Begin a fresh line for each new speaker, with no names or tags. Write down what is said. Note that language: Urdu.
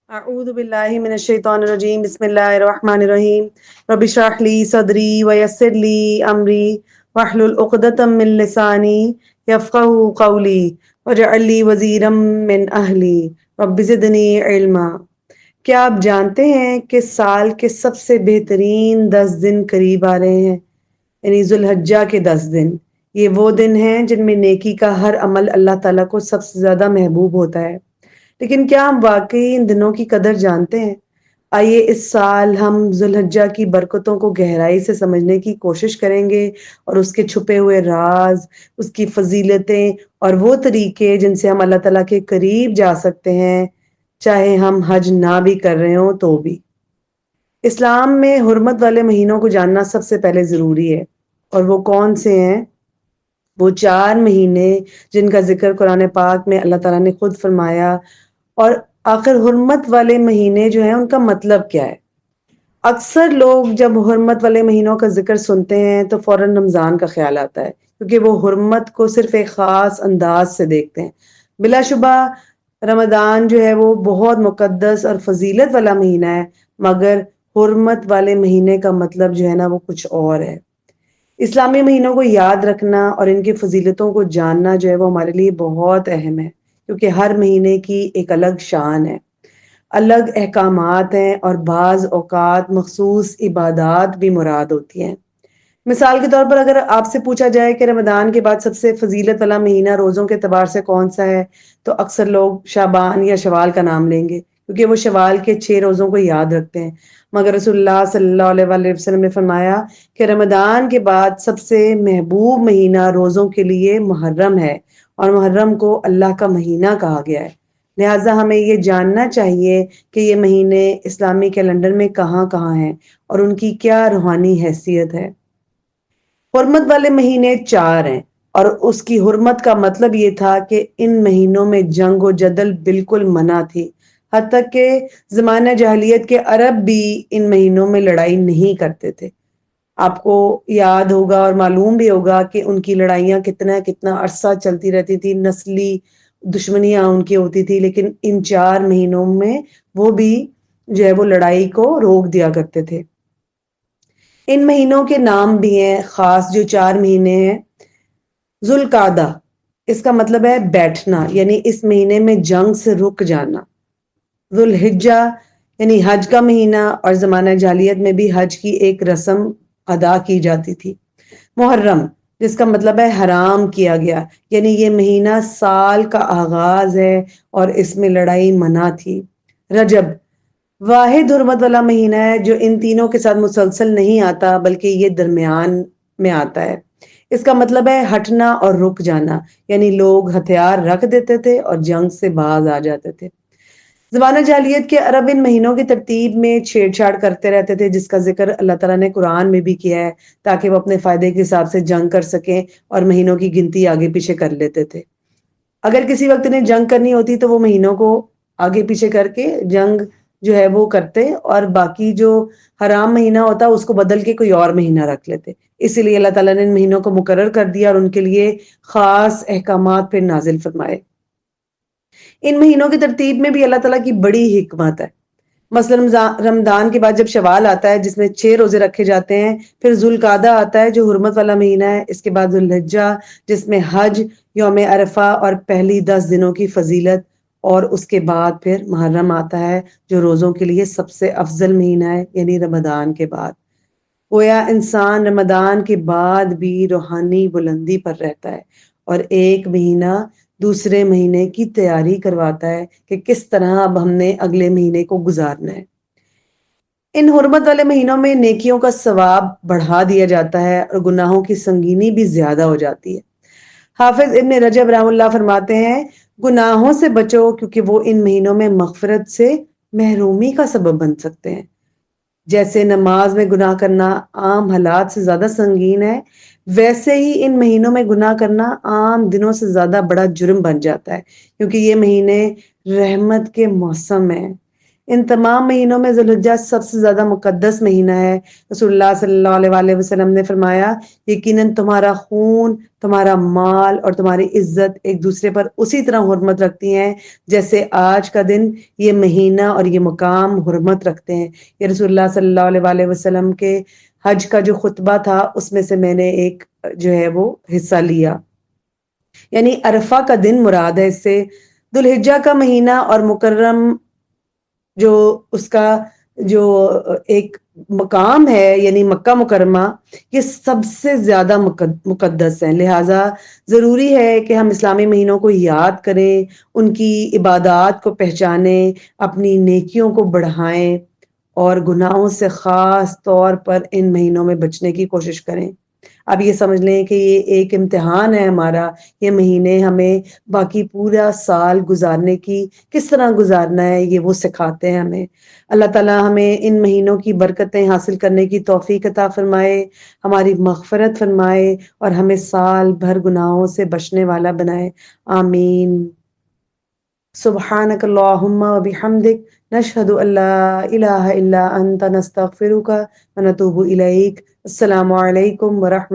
أعوذ بالله من الشيطان الرجيم بسم الله الرحمن الرحيم رب اشرح لي صدري ويسر لي أمري واحلل عقدة من لساني يفقهوا قولي واجعل لي وزيرا من أهلي رب زدني علما۔ کیا آپ جانتے ہیں کہ سال کے سب سے بہترین 10 دن قریب آ رہے ہیں، یعنی ذوالحجہ کے 10 دن؟ یہ وہ دن ہیں جن میں نیکی کا ہر عمل اللہ تعالیٰ کو سب سے زیادہ محبوب ہوتا ہے۔ لیکن کیا ہم واقعی ان دنوں کی قدر جانتے ہیں؟ آئیے اس سال ہم ذوالحجہ کی برکتوں کو گہرائی سے سمجھنے کی کوشش کریں گے اور اس کے چھپے ہوئے راز، اس کی فضیلتیں اور وہ طریقے جن سے ہم اللہ تعالیٰ کے قریب جا سکتے ہیں، چاہے ہم حج نہ بھی کر رہے ہوں تو بھی۔ اسلام میں حرمت والے مہینوں کو جاننا سب سے پہلے ضروری ہے، اور وہ کون سے ہیں؟ وہ 4 مہینے جن کا ذکر قرآن پاک میں اللہ تعالیٰ نے خود فرمایا۔ اور آخر حرمت والے مہینے جو ہیں ان کا مطلب کیا ہے؟ اکثر لوگ جب حرمت والے مہینوں کا ذکر سنتے ہیں تو فوراً رمضان کا خیال آتا ہے، کیونکہ وہ حرمت کو صرف ایک خاص انداز سے دیکھتے ہیں۔ بلا شبہ رمضان جو ہے وہ بہت مقدس اور فضیلت والا مہینہ ہے، مگر حرمت والے مہینے کا مطلب جو ہے نا وہ کچھ اور ہے۔ اسلامی مہینوں کو یاد رکھنا اور ان کی فضیلتوں کو جاننا جو ہے وہ ہمارے لیے بہت اہم ہے، کیونکہ ہر مہینے کی ایک الگ شان ہے، الگ احکامات ہیں، اور بعض اوقات مخصوص عبادات بھی مراد ہوتی ہیں۔ مثال کے طور پر اگر آپ سے پوچھا جائے کہ رمضان کے بعد سب سے فضیلت والا مہینہ روزوں کے اعتبار سے کون سا ہے، تو اکثر لوگ شعبان یا شوال کا نام لیں گے، کیونکہ وہ شوال کے 6 روزوں کو یاد رکھتے ہیں۔ مگر رسول اللہ صلی اللہ علیہ وآلہ وسلم نے فرمایا کہ رمضان کے بعد سب سے محبوب مہینہ روزوں کے لیے محرم ہے، اور محرم کو اللہ کا مہینہ کہا گیا ہے۔ لہٰذا ہمیں یہ جاننا چاہیے کہ یہ مہینے اسلامی کیلنڈر میں کہاں کہاں ہیں اور ان کی کیا روحانی حیثیت ہے۔ حرمت والے مہینے 4 ہیں، اور اس کی حرمت کا مطلب یہ تھا کہ ان مہینوں میں جنگ و جدل بالکل منع تھی، حتیٰ کہ زمانہ جاہلیت کے عرب بھی ان مہینوں میں لڑائی نہیں کرتے تھے۔ آپ کو یاد ہوگا اور معلوم بھی ہوگا کہ ان کی لڑائیاں کتنا عرصہ چلتی رہتی تھی، نسلی دشمنیاں ان کی ہوتی تھی، لیکن ان 4 مہینوں میں وہ بھی جو ہے وہ لڑائی کو روک دیا کرتے تھے۔ ان مہینوں کے نام بھی ہیں خاص، جو 4 مہینے ہیں۔ ذوالقعدہ، اس کا مطلب ہے بیٹھنا، یعنی اس مہینے میں جنگ سے رک جانا۔ ذوالحجہ یعنی حج کا مہینہ، اور زمانہ جاہلیت میں بھی حج کی ایک رسم ادا کی جاتی تھی۔ محرم، جس کا مطلب ہے حرام کیا گیا، یعنی یہ مہینہ سال کا آغاز ہے اور اس میں لڑائی منع تھی۔ رجب، واحد حرمت والا مہینہ ہے جو ان تینوں کے ساتھ مسلسل نہیں آتا بلکہ یہ درمیان میں آتا ہے۔ اس کا مطلب ہے ہٹنا اور رک جانا، یعنی لوگ ہتھیار رکھ دیتے تھے اور جنگ سے باز آ جاتے تھے۔ زمانہ جاہلیت کے عرب ان مہینوں کی ترتیب میں چھیڑ چھاڑ کرتے رہتے تھے، جس کا ذکر اللہ تعالیٰ نے قرآن میں بھی کیا ہے، تاکہ وہ اپنے فائدے کے حساب سے جنگ کر سکیں اور مہینوں کی گنتی آگے پیچھے کر لیتے تھے۔ اگر کسی وقت انہیں جنگ کرنی ہوتی تو وہ مہینوں کو آگے پیچھے کر کے جنگ جو ہے وہ کرتے، اور باقی جو حرام مہینہ ہوتا اس کو بدل کے کوئی اور مہینہ رکھ لیتے۔ اسی لیے اللہ تعالیٰ نے ان مہینوں کو مقرر کر دیا اور ان کے لیے خاص احکامات پھر نازل فرمائے۔ ان مہینوں کی ترتیب میں بھی اللہ تعالیٰ کی بڑی حکمت ہے۔ مثلا رمضان کے بعد جب شوال آتا ہے جس میں 6 روزے رکھے جاتے ہیں، پھر ذوالقعدہ آتا ہے جو حرمت والا مہینہ ہے، اس کے بعد ذوالحجہ جس میں حج، یوم عرفہ اور پہلی 10 دنوں کی فضیلت، اور اس کے بعد پھر محرم آتا ہے جو روزوں کے لیے سب سے افضل مہینہ ہے، یعنی رمضان کے بعد۔ گویا انسان رمضان کے بعد بھی روحانی بلندی پر رہتا ہے، اور ایک مہینہ دوسرے مہینے کی تیاری کرواتا ہے کہ کس طرح اب ہم نے اگلے مہینے کو گزارنا ہے۔ ان حرمت والے مہینوں میں نیکیوں کا ثواب بڑھا دیا جاتا ہے اور گناہوں کی سنگینی بھی زیادہ ہو جاتی ہے۔ حافظ ابن رجب رحم اللہ فرماتے ہیں، گناہوں سے بچو کیونکہ وہ ان مہینوں میں مغفرت سے محرومی کا سبب بن سکتے ہیں۔ جیسے نماز میں گناہ کرنا عام حالات سے زیادہ سنگین ہے، ویسے ہی ان مہینوں میں گناہ کرنا عام دنوں سے زیادہ بڑا جرم بن جاتا ہے، کیونکہ یہ مہینے رحمت کے موسم ہیں۔ ان تمام مہینوں میں ذوالحجہ سب سے زیادہ مقدس مہینہ ہے۔ رسول اللہ صلی اللہ علیہ وآلہ وسلم نے فرمایا یقیناً تمہارا خون، تمہارا مال اور تمہاری عزت ایک دوسرے پر اسی طرح حرمت رکھتی ہیں جیسے آج کا دن، یہ مہینہ اور یہ مقام حرمت رکھتے ہیں۔ یہ رسول اللہ صلی اللہ علیہ وآلہ وسلم کے حج کا جو خطبہ تھا اس میں سے میں نے ایک جو ہے وہ حصہ لیا، یعنی عرفہ کا دن مراد ہے اس سے۔ ذوالحجہ کا مہینہ اور مکرم جو اس کا جو ایک مقام ہے یعنی مکہ مکرمہ، یہ سب سے زیادہ مقدس ہے، لہٰذا ضروری ہے کہ ہم اسلامی مہینوں کو یاد کریں، ان کی عبادات کو پہچانیں، اپنی نیکیوں کو بڑھائیں اور گناہوں سے خاص طور پر ان مہینوں میں بچنے کی کوشش کریں۔ اب یہ سمجھ لیں کہ یہ ایک امتحان ہے ہمارا، یہ مہینے ہمیں باقی پورا سال گزارنے کی کس طرح گزارنا ہے یہ وہ سکھاتے ہیں ہمیں۔ اللہ تعالیٰ ہمیں ان مہینوں کی برکتیں حاصل کرنے کی توفیق عطا فرمائے، ہماری مغفرت فرمائے اور ہمیں سال بھر گناہوں سے بچنے والا بنائے، آمین۔ سبحانک اللہم و بحمدک، نشہد ان لا الہ الا انت، نستغفرک و نتوب الیک۔ السلام علیکم ورحمۃ